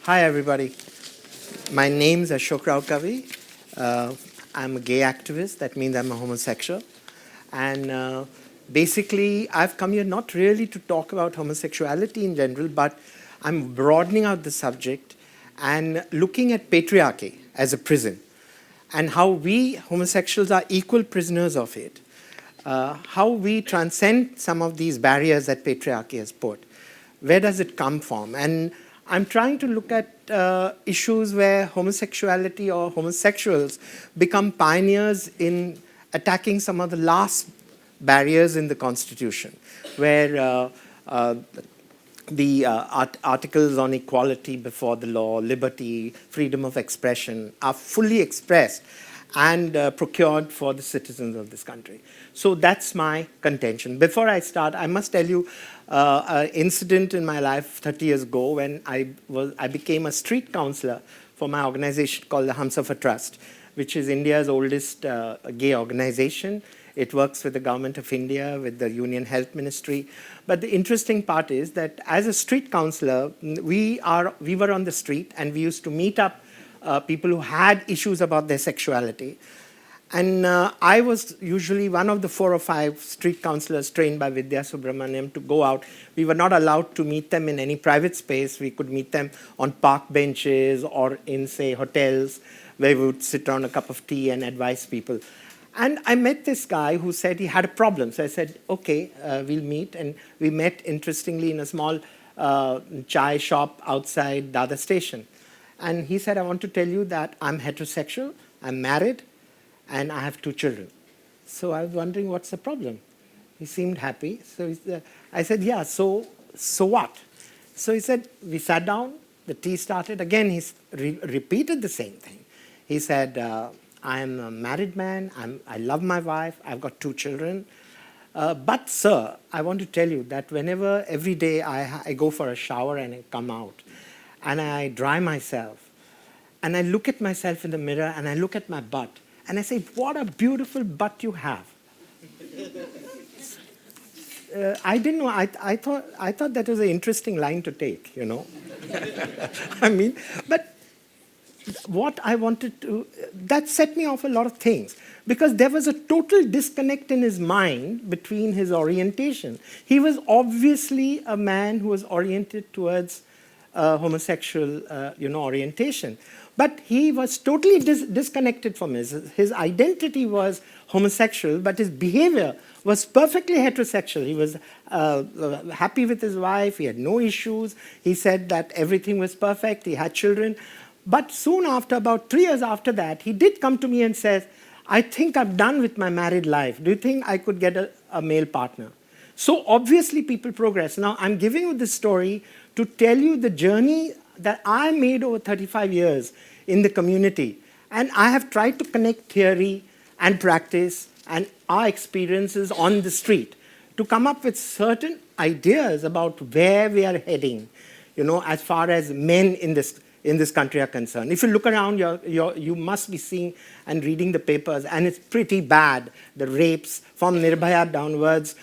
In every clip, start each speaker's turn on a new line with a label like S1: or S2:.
S1: Hi, everybody. My name's Ashok Row Kavi. I'm a gay activist. That means I'm a homosexual. And basically, I've come here not really to talk about homosexuality in general, but I'm broadening out the subject and looking at patriarchy as a prison and how we homosexuals are equal prisoners of it. How we transcend some of these barriers that patriarchy has put. Where does it come from? And I'm trying to look at issues where homosexuality or homosexuals become pioneers in attacking some of the last barriers in the Constitution, where the articles on equality before the law, liberty, freedom of expression are fully expressed and procured for the citizens of this country. So that's my contention. Before I start, I must tell you an incident in my life 30 years ago when I became a street counselor for my organization called the Humsafar Trust, which is India's oldest gay organization. It works with the government of India, with the Union Health Ministry. But the interesting part is that as a street counselor, we were on the street and we used to meet up people who had issues about their sexuality. And I was usually one of the 4 or 5 street counselors trained by Vidya Subramaniam to go out. We were not allowed to meet them in any private space. We could meet them on park benches or in, say, hotels where we would sit on a cup of tea and advise people. And I met this guy who said he had a problem. So I said, okay, we'll meet. And we met, interestingly, in a small chai shop outside Dada station. And he said, I want to tell you that I'm heterosexual, I'm married, and I have 2 children. So I was wondering, what's the problem? He seemed happy. So I said, yeah, so what? So he said, we sat down, the tea started. Again, he repeated the same thing. He said, I'm a married man, I love my wife, I've got 2 children. But sir, I want to tell you that whenever, every day I go for a shower and I come out, and I dry myself, and I look at myself in the mirror, and I look at my butt, and I say, what a beautiful butt you have. I didn't know, I thought that was an interesting line to take, you know. I mean, but what I wanted to, that set me off a lot of things, because there was a total disconnect in his mind between his orientation. He was obviously a man who was oriented towards homosexual orientation. But he was totally disconnected from his identity was homosexual, but his behavior was perfectly heterosexual. He was happy with his wife, he had no issues, he said that everything was perfect, he had children. But soon after, about 3 years after that, he did come to me and says, I think I'm done with my married life. Do you think I could get a male partner? So obviously people progress. Now I'm giving you this story to tell you the journey that I made over 35 years in the community. And I have tried to connect theory and practice and our experiences on the street to come up with certain ideas about where we are heading, as far as men in this country are concerned. If you look around, you must be seeing and reading the papers, and it's pretty bad, the rapes from Nirbhaya downwards.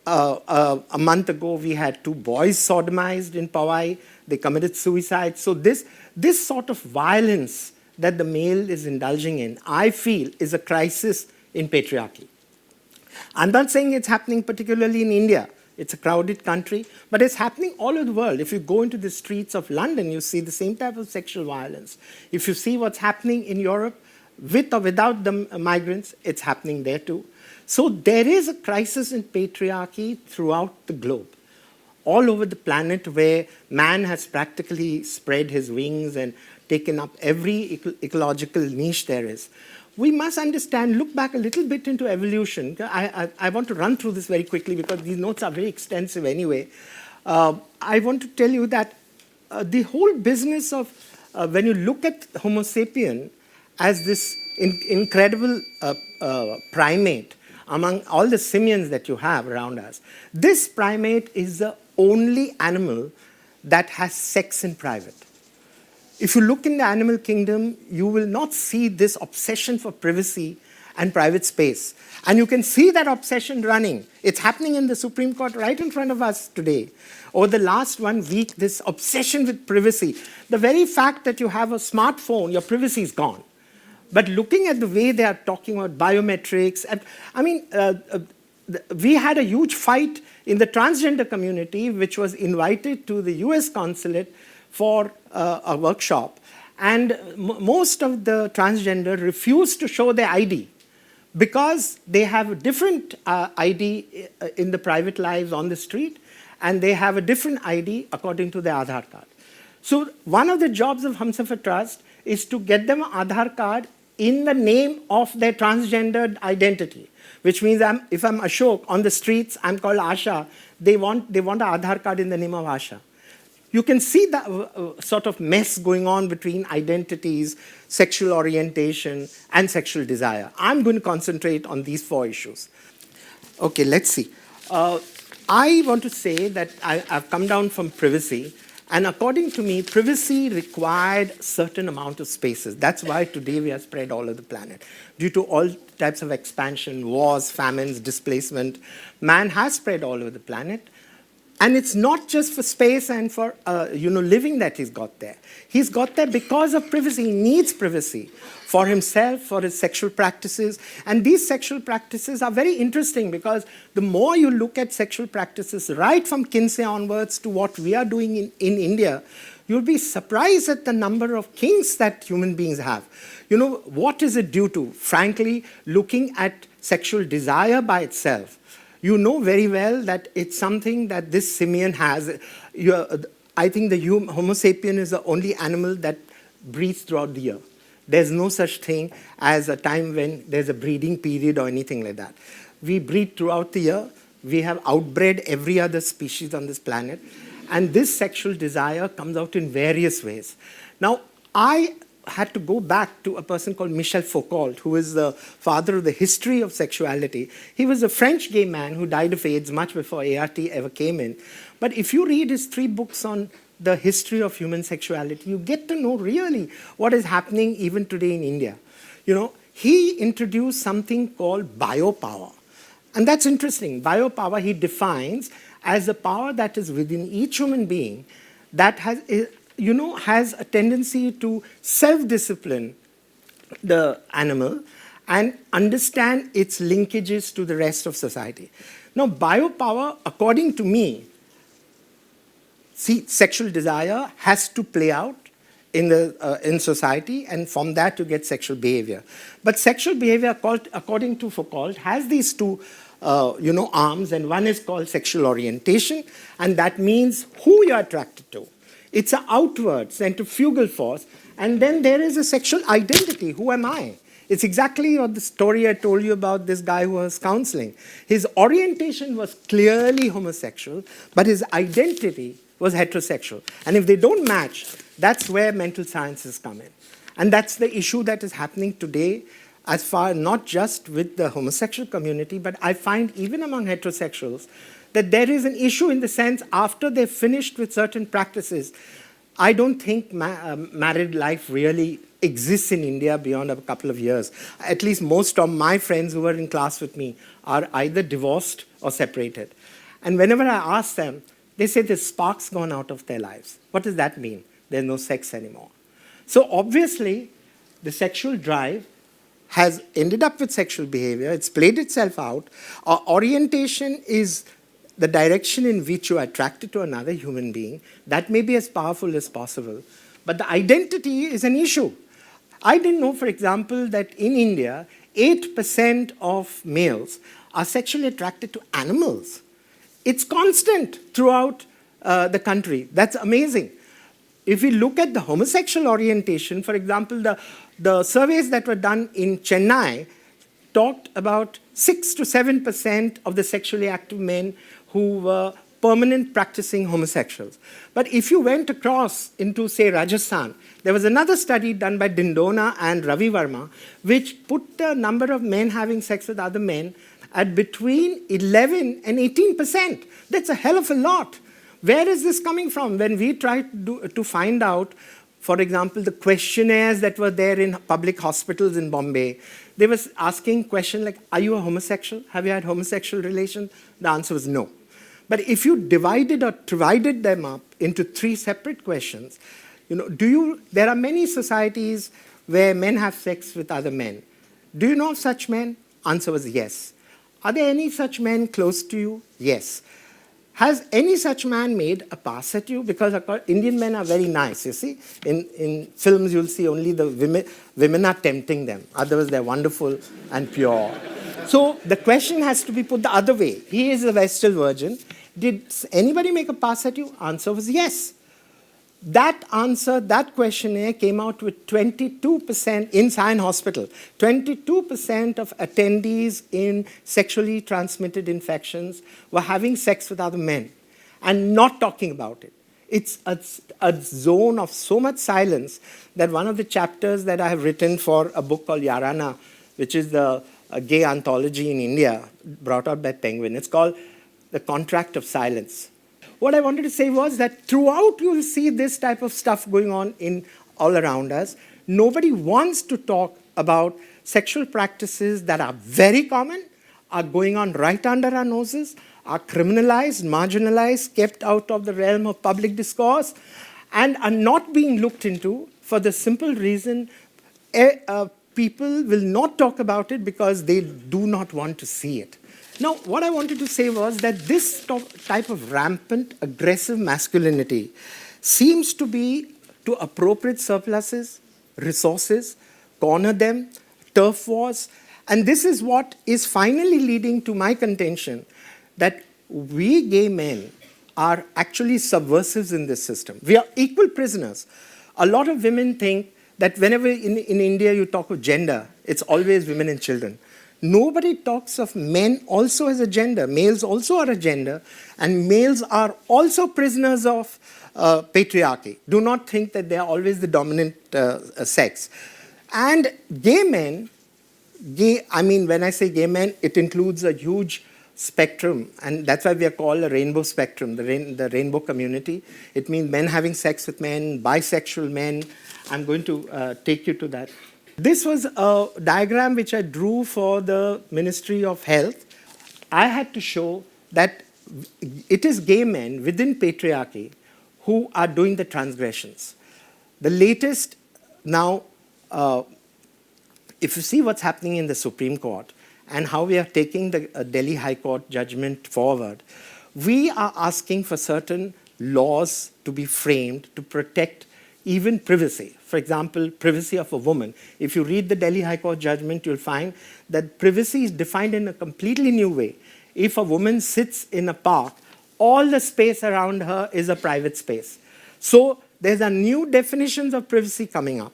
S1: A month ago, we had 2 boys sodomized in Powai. They committed suicide. So this sort of violence that the male is indulging in, I feel, is a crisis in patriarchy. I'm not saying it's happening particularly in India. It's a crowded country, but it's happening all over the world. If you go into the streets of London, you see the same type of sexual violence. If you see what's happening in Europe, with or without the migrants, it's happening there too. So there is a crisis in patriarchy throughout the globe, all over the planet, where man has practically spread his wings and taken up every ecological niche there is. We must understand, look back a little bit into evolution. I want to run through this very quickly because these notes are very extensive anyway. I want to tell you that the whole business of, when you look at Homo sapien as this incredible primate among all the simians that you have around us, this primate is the only animal that has sex in private. If you look in the animal kingdom, you will not see this obsession for privacy and private space. And you can see that obsession running. It's happening in the Supreme Court right in front of us today. Over the last 1 week, this obsession with privacy. The very fact that you have a smartphone, your privacy is gone. But looking at the way they are talking about biometrics, and, I mean, we had a huge fight in the transgender community, which was invited to the US consulate for a workshop. And most of the transgender refused to show their ID because they have a different ID in the private lives on the street, and they have a different ID according to their Aadhaar card. So one of the jobs of Humsafar Trust is to get them an Aadhaar card in the name of their transgendered identity, which means if I'm Ashok on the streets, I'm called Asha. They want an Aadhaar card in the name of Asha. You can see the sort of mess going on between identities, sexual orientation, and sexual desire. I'm going to concentrate on these 4 issues. Okay, let's see. I want to say that I've come down from privacy, and according to me, privacy required a certain amount of spaces. That's why today we are spread all over the planet. Due to all types of expansion, wars, famines, displacement, man has spread all over the planet. And it's not just for space and for living that he's got there. He's got there because of privacy. He needs privacy for himself, for his sexual practices. And these sexual practices are very interesting because the more you look at sexual practices, right from Kinsey onwards to what we are doing in India, you'll be surprised at the number of kinks that human beings have. You know, what is it due to? Frankly, looking at sexual desire by itself, you know very well that it's something that this simian has. I think the Homo sapien is the only animal that breathes throughout the year. There's no such thing as a time when there's a breeding period or anything like that. We breed throughout the year. We have outbred every other species on this planet. And this sexual desire comes out in various ways. Now, I had to go back to a person called Michel Foucault, who is the father of the history of sexuality. He was a French gay man who died of AIDS much before ART ever came in. But if you read his 3 books on the history of human sexuality, you get to know really what is happening even today in India. You know, he introduced something called biopower. And that's interesting. Biopower he defines as the power that is within each human being that has a tendency to self-discipline the animal and understand its linkages to the rest of society. Now, biopower, according to me, sexual desire has to play out in society, and from that you get sexual behavior. But sexual behavior, according to Foucault, has these 2 arms, and one is called sexual orientation, and that means who you're attracted to. It's an outward centrifugal force. And then there is a sexual identity. Who am I? It's exactly the story I told you about this guy who was counseling. His orientation was clearly homosexual, but his identity was heterosexual. And if they don't match, that's where mental sciences come in. And that's the issue that is happening today, as far not just with the homosexual community, but I find even among heterosexuals, that there is an issue in the sense after they've finished with certain practices, I don't think married life really exists in India beyond a couple of years. At least most of my friends who were in class with me are either divorced or separated. And whenever I ask them, they say the spark's gone out of their lives. What does that mean? There's no sex anymore. So obviously, the sexual drive has ended up with sexual behavior. It's played itself out. Orientation is the direction in which you are attracted to another human being. That may be as powerful as possible. But the identity is an issue. I didn't know, for example, that in India, 8% of males are sexually attracted to animals. It's constant throughout the country. That's amazing. If we look at the homosexual orientation, for example, the surveys that were done in Chennai talked about 6 to 7% of the sexually active men who were permanent practicing homosexuals. But if you went across into, say, Rajasthan, there was another study done by Dindona and Ravi Verma, which put the number of men having sex with other men at between 11 and 18%. That's a hell of a lot. Where is this coming from? When we tried to find out, for example, the questionnaires that were there in public hospitals in Bombay, they were asking questions like, are you a homosexual? Have you had homosexual relations? The answer was no. But if you divided them up into 3 separate questions, there are many societies where men have sex with other men. Do you know of such men? Answer was yes. Are there any such men close to you? Yes. Has any such man made a pass at you? Because Indian men are very nice, you see. In films, you'll see only the women are tempting them. Otherwise, they're wonderful and pure. So the question has to be put the other way. He is a Vestal virgin. Did anybody make a pass at you? Answer was yes. That answer, that questionnaire came out with 22% in Sion Hospital. 22% of attendees in sexually transmitted infections were having sex with other men and not talking about it. It's a zone of so much silence that one of the chapters that I have written for a book called Yarana, which is a gay anthology in India, brought out by Penguin, it's called The Contract of Silence. What I wanted to say was that throughout you will see this type of stuff going on all around us. Nobody wants to talk about sexual practices that are very common, are going on right under our noses, are criminalized, marginalized, kept out of the realm of public discourse, and are not being looked into for the simple reason people will not talk about it because they do not want to see it. Now, what I wanted to say was that this type of rampant, aggressive masculinity seems to be to appropriate surpluses, resources, corner them, turf wars, and this is what is finally leading to my contention that we gay men are actually subversives in this system. We are equal prisoners. A lot of women think that whenever in India you talk of gender, it's always women and children. Nobody talks of men also as a gender. Males also are a gender, and males are also prisoners of patriarchy. Do not think that they are always the dominant sex. And gay men, when I say gay men, it includes a huge spectrum, and that's why we are called a rainbow spectrum, the rainbow community. It means men having sex with men, bisexual men. I'm going to take you to that. This was a diagram which I drew for the Ministry of Health. I had to show that it is gay men within patriarchy who are doing the transgressions. The latest now, if you see what's happening in the Supreme Court and how we are taking the Delhi High Court judgment forward, we are asking for certain laws to be framed to protect even privacy. For example, privacy of a woman. If you read the Delhi High Court judgment, you'll find that privacy is defined in a completely new way. If a woman sits in a park, all the space around her is a private space. So there's a new definitions of privacy coming up.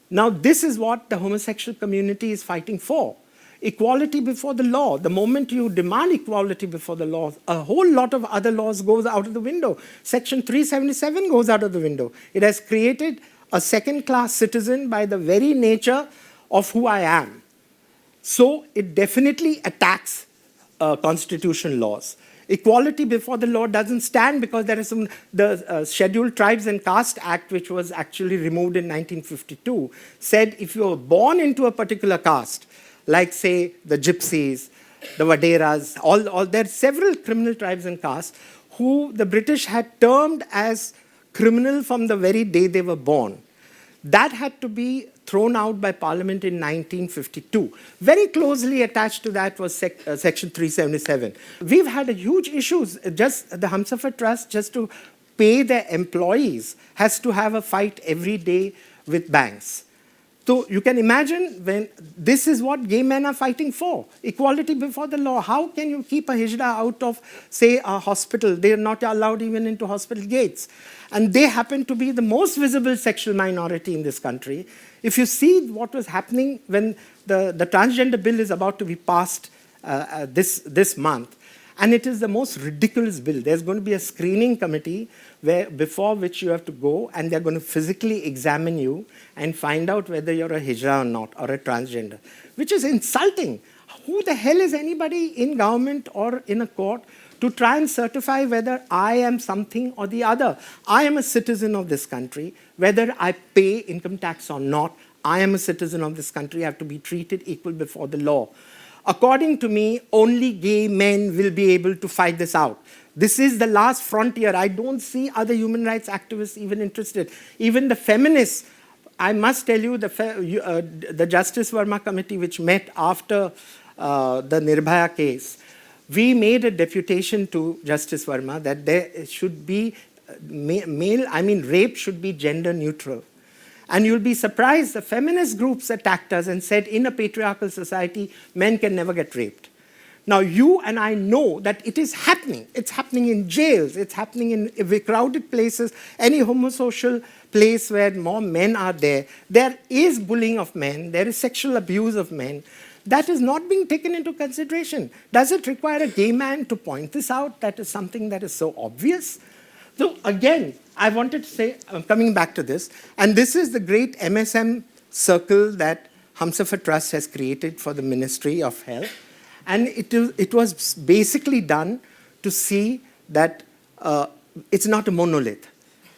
S1: Now, this is what the homosexual community is fighting for. Equality before the law. The moment you demand equality before the law, a whole lot of other laws goes out of the window. Section 377 goes out of the window. It has created a second-class citizen by the very nature of who I am. So it definitely attacks constitutional laws. Equality before the law doesn't stand because there is the Scheduled Tribes and Caste Act, which was actually removed in 1952, said if you were born into a particular caste, like, say, the Gypsies, the Vaderas, there are several criminal tribes and castes who the British had termed as criminal from the very day they were born. That had to be thrown out by Parliament in 1952. Very closely attached to that was Section 377. We've had huge issues. Just the Humsafar Trust, just to pay their employees, has to have a fight every day with banks. So you can imagine when this is what gay men are fighting for, equality before the law. How can you keep a hijra out of, say, a hospital? They are not allowed even into hospital gates. And they happen to be the most visible sexual minority in this country. If you see what was happening when the transgender bill is about to be passed this month, and it is the most ridiculous bill. There's going to be a screening committee before which you have to go, and they're going to physically examine you and find out whether you're a hijra or not, or a transgender, which is insulting. Who the hell is anybody in government or in a court to try and certify whether I am something or the other? I am a citizen of this country. Whether I pay income tax or not, I am a citizen of this country, I have to be treated equal before the law. According to me, only gay men will be able to fight this out. This is the last frontier. I don't see other human rights activists even interested. Even the feminists, I must tell you, the Justice Verma Committee, which met after the Nirbhaya case, we made a deputation to Justice Verma that there should be rape should be gender neutral. And you'll be surprised, the feminist groups attacked us and said, in a patriarchal society, men can never get raped. Now, you and I know that it is happening. It's happening in jails. It's happening in crowded places. Any homosocial place where more men are there. There is bullying of men. There is sexual abuse of men. That is not being taken into consideration. Does it require a gay man to point this out? That is something that is so obvious. So again, I wanted to say, I'm coming back to this, and this is the great MSM circle that Humsafar Trust has created for the Ministry of Health. And it was basically done to see that it's not a monolith,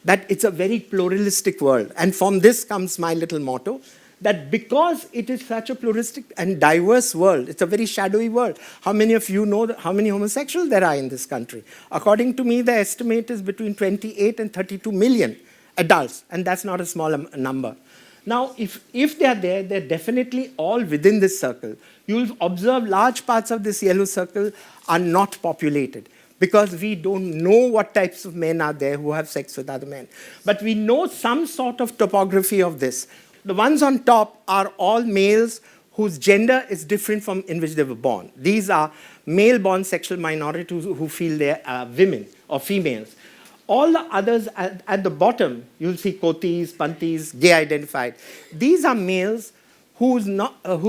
S1: that it's a very pluralistic world. And from this comes my little motto, that because it is such a pluralistic and diverse world, it's a very shadowy world. How many of you know how many homosexuals there are in this country? According to me, the estimate is between 28 and 32 million adults, and that's not a small number. Now, if they are there, they're definitely all within this circle. You'll observe large parts of this yellow circle are not populated because we don't know what types of men are there who have sex with other men. But we know some sort of topography of this. The ones on top are all males whose gender is different from in which they were born. These are male-born sexual minorities who feel they are women or females. All the others at the bottom, you'll see Kotis, Pantis, gay-identified. These are males whose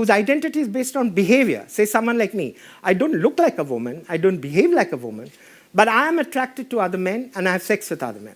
S1: identity is based on behavior. Say someone like me. I don't look like a woman, I don't behave like a woman, but I am attracted to other men and I have sex with other men.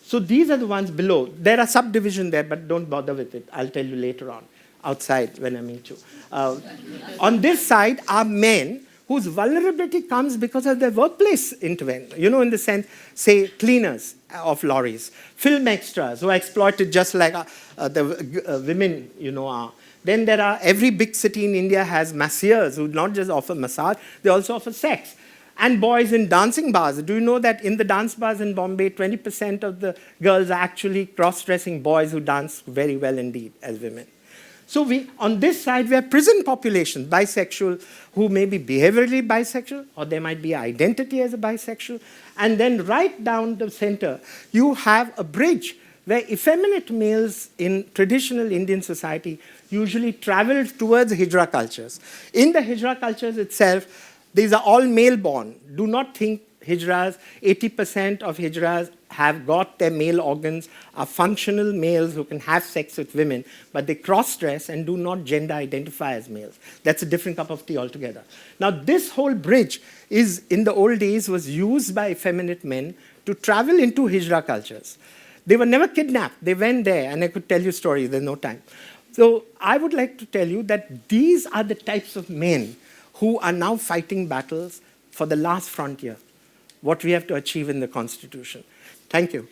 S1: So these are the ones below. There are subdivisions there, but don't bother with it. I'll tell you later on, outside when I meet you. On this side are men whose vulnerability comes because of their workplace intervention. You know, in the sense, say, cleaners of lorries, film extras who are exploited just like the women, you know, are. Then there are, every big city in India has masseurs who not just offer massage, they also offer sex. And boys in dancing bars. Do you know that in the dance bars in Bombay, 20% of the girls are actually cross-dressing boys who dance very well indeed as women? So on this side, we have prison populations, bisexual, who may be behaviorally bisexual, or there might be identity as a bisexual. And then right down the center, you have a bridge where effeminate males in traditional Indian society usually travel towards Hijra cultures. In the Hijra cultures itself, these are all male-born. Do not think Hijras, 80% of Hijras have got their male organs, are functional males who can have sex with women, but they cross-dress and do not gender identify as males. That's a different cup of tea altogether. Now, this whole bridge is, in the old days, was used by effeminate men to travel into Hijra cultures. They were never kidnapped. They went there, and I could tell you stories. There's no time. So I would like to tell you that these are the types of men who are now fighting battles for the last frontier, what we have to achieve in the Constitution. Thank you.